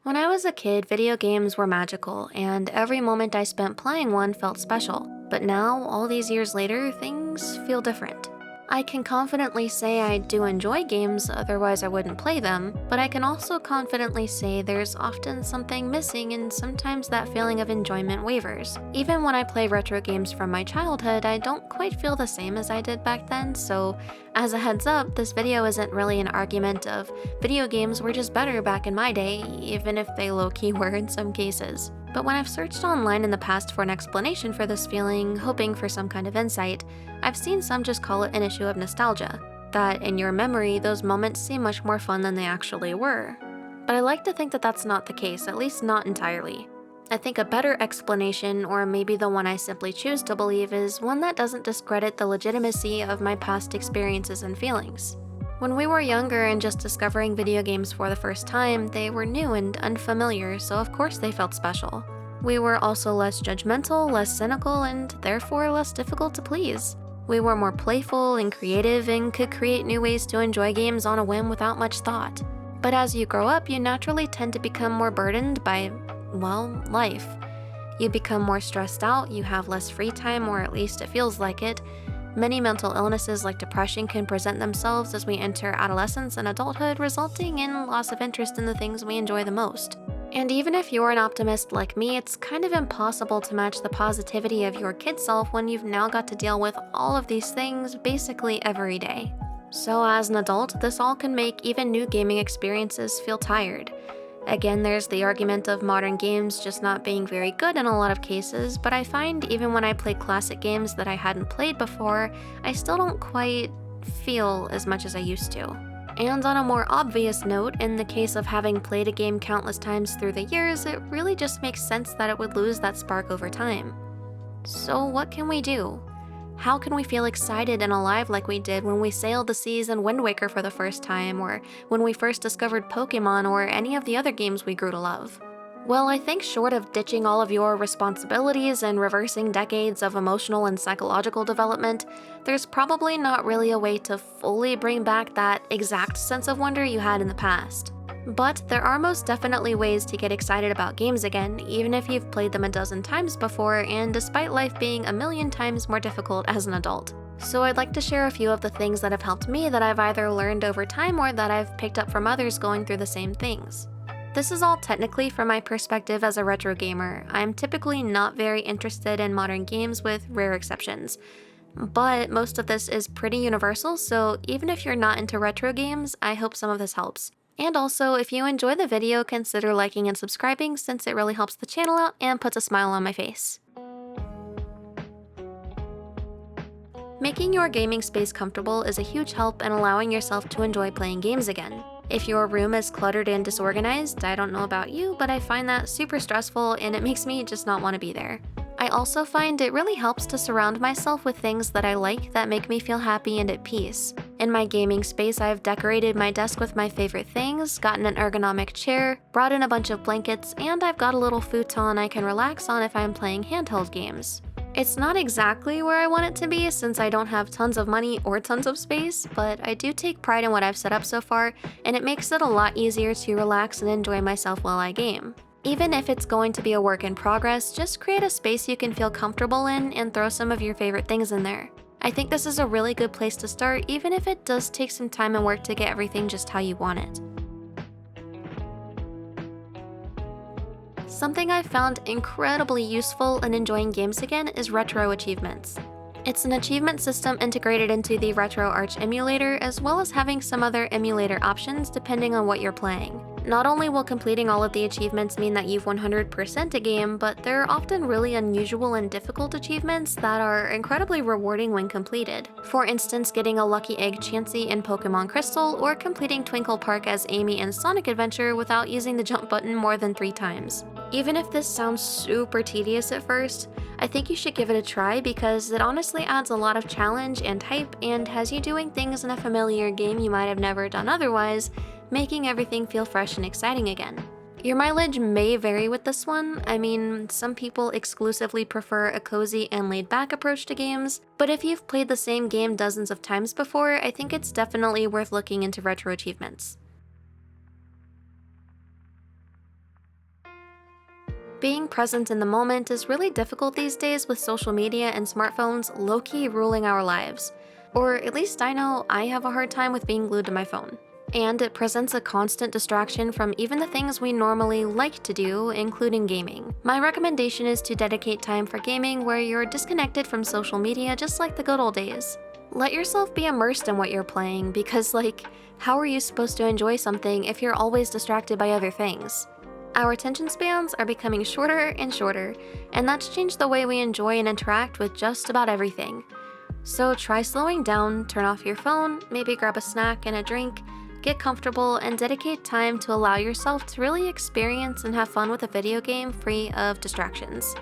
When I was a kid, video games were magical, and every moment I spent playing one felt special. But now, all these years later, things feel different. I can confidently say I do enjoy games, otherwise I wouldn't play them, but I can also confidently say there's often something missing, and sometimes that feeling of enjoyment wavers. Even when I play retro games from my childhood, I don't quite feel the same as I did back then, so as a heads up, this video isn't really an argument of video games were just better back in my day, even if they low-key were in some cases. But when I've searched online in the past for an explanation for this feeling, hoping for some kind of insight, I've seen some just call it an issue of nostalgia, that in your memory, those moments seem much more fun than they actually were. But I like to think that that's not the case, at least not entirely. I think a better explanation, or maybe the one I simply choose to believe, is one that doesn't discredit the legitimacy of my past experiences and feelings. When we were younger and just discovering video games for the first time, they were new and unfamiliar, so of course they felt special. We were also less judgmental, less cynical, and therefore less difficult to please. We were more playful and creative and could create new ways to enjoy games on a whim without much thought. But as you grow up, you naturally tend to become more burdened by, well, life. You become more stressed out, you have less free time, or at least it feels like it. Many mental illnesses like depression can present themselves as we enter adolescence and adulthood, resulting in loss of interest in the things we enjoy the most. And even if you're an optimist like me, it's kind of impossible to match the positivity of your kid self when you've now got to deal with all of these things basically every day. So as an adult, this all can make even new gaming experiences feel tired. Again, there's the argument of modern games just not being very good in a lot of cases, but I find even when I play classic games that I hadn't played before, I still don't quite feel as much as I used to. And on a more obvious note, in the case of having played a game countless times through the years, it really just makes sense that it would lose that spark over time. So what can we do? How can we feel excited and alive like we did when we sailed the seas in Wind Waker for the first time, or when we first discovered Pokemon or any of the other games we grew to love? Well, I think short of ditching all of your responsibilities and reversing decades of emotional and psychological development, there's probably not really a way to fully bring back that exact sense of wonder you had in the past. But there are most definitely ways to get excited about games again, even if you've played them a dozen times before, and despite life being a million times more difficult as an adult. So I'd like to share a few of the things that have helped me that I've either learned over time or that I've picked up from others going through the same things. This is all technically from my perspective as a retro gamer. I'm typically not very interested in modern games with rare exceptions. But most of this is pretty universal, so even if you're not into retro games, I hope some of this helps. And also, if you enjoy the video, consider liking and subscribing since it really helps the channel out and puts a smile on my face. Making your gaming space comfortable is a huge help in allowing yourself to enjoy playing games again. If your room is cluttered and disorganized, I don't know about you, but I find that super stressful and it makes me just not want to be there. I also find it really helps to surround myself with things that I like that make me feel happy and at peace. In my gaming space, I've decorated my desk with my favorite things, gotten an ergonomic chair, brought in a bunch of blankets, and I've got a little futon I can relax on if I'm playing handheld games. It's not exactly where I want it to be since I don't have tons of money or tons of space, but I do take pride in what I've set up so far, and it makes it a lot easier to relax and enjoy myself while I game. Even if it's going to be a work in progress, just create a space you can feel comfortable in and throw some of your favorite things in there. I think this is a really good place to start, even if it does take some time and work to get everything just how you want it. Something I've found incredibly useful in enjoying games again is retro achievements. It's an achievement system integrated into the RetroArch emulator, as well as having some other emulator options depending on what you're playing. Not only will completing all of the achievements mean that you've 100% a game, but there are often really unusual and difficult achievements that are incredibly rewarding when completed. For instance, getting a lucky egg Chansey in Pokemon Crystal, or completing Twinkle Park as Amy in Sonic Adventure without using the jump button more than 3 times. Even if this sounds super tedious at first, I think you should give it a try because it honestly adds a lot of challenge and hype and has you doing things in a familiar game you might have never done otherwise, making everything feel fresh and exciting again. Your mileage may vary with this one. I mean, some people exclusively prefer a cozy and laid-back approach to games, but if you've played the same game dozens of times before, I think it's definitely worth looking into retro achievements. Being present in the moment is really difficult these days with social media and smartphones low-key ruling our lives. Or at least I know I have a hard time with being glued to my phone. And it presents a constant distraction from even the things we normally like to do, including gaming. My recommendation is to dedicate time for gaming where you're disconnected from social media just like the good old days. Let yourself be immersed in what you're playing because, how are you supposed to enjoy something if you're always distracted by other things? Our attention spans are becoming shorter and shorter, and that's changed the way we enjoy and interact with just about everything. So try slowing down, turn off your phone, maybe grab a snack and a drink, get comfortable, and dedicate time to allow yourself to really experience and have fun with a video game free of distractions.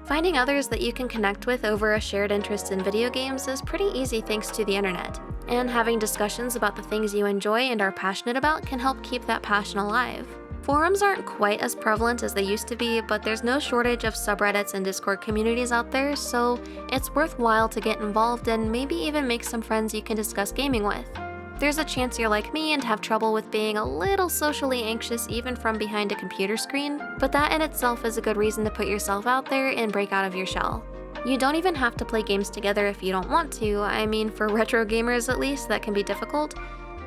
Finding others that you can connect with over a shared interest in video games is pretty easy thanks to the internet. And having discussions about the things you enjoy and are passionate about can help keep that passion alive. Forums aren't quite as prevalent as they used to be, but there's no shortage of subreddits and Discord communities out there, so it's worthwhile to get involved and maybe even make some friends you can discuss gaming with. There's a chance you're like me and have trouble with being a little socially anxious even from behind a computer screen, but that in itself is a good reason to put yourself out there and break out of your shell. You don't even have to play games together if you don't want to. I mean, for retro gamers at least, that can be difficult,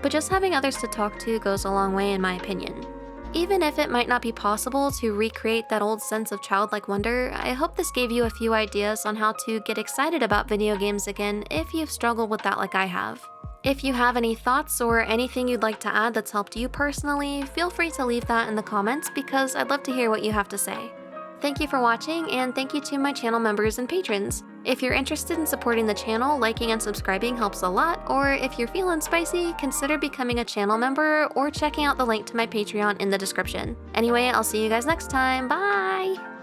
but just having others to talk to goes a long way in my opinion. Even if it might not be possible to recreate that old sense of childlike wonder, I hope this gave you a few ideas on how to get excited about video games again if you've struggled with that like I have. If you have any thoughts or anything you'd like to add that's helped you personally, feel free to leave that in the comments because I'd love to hear what you have to say. Thank you for watching, and thank you to my channel members and patrons. If you're interested in supporting the channel, liking and subscribing helps a lot, or if you're feeling spicy, consider becoming a channel member or checking out the link to my Patreon in the description. Anyway, I'll see you guys next time. Bye!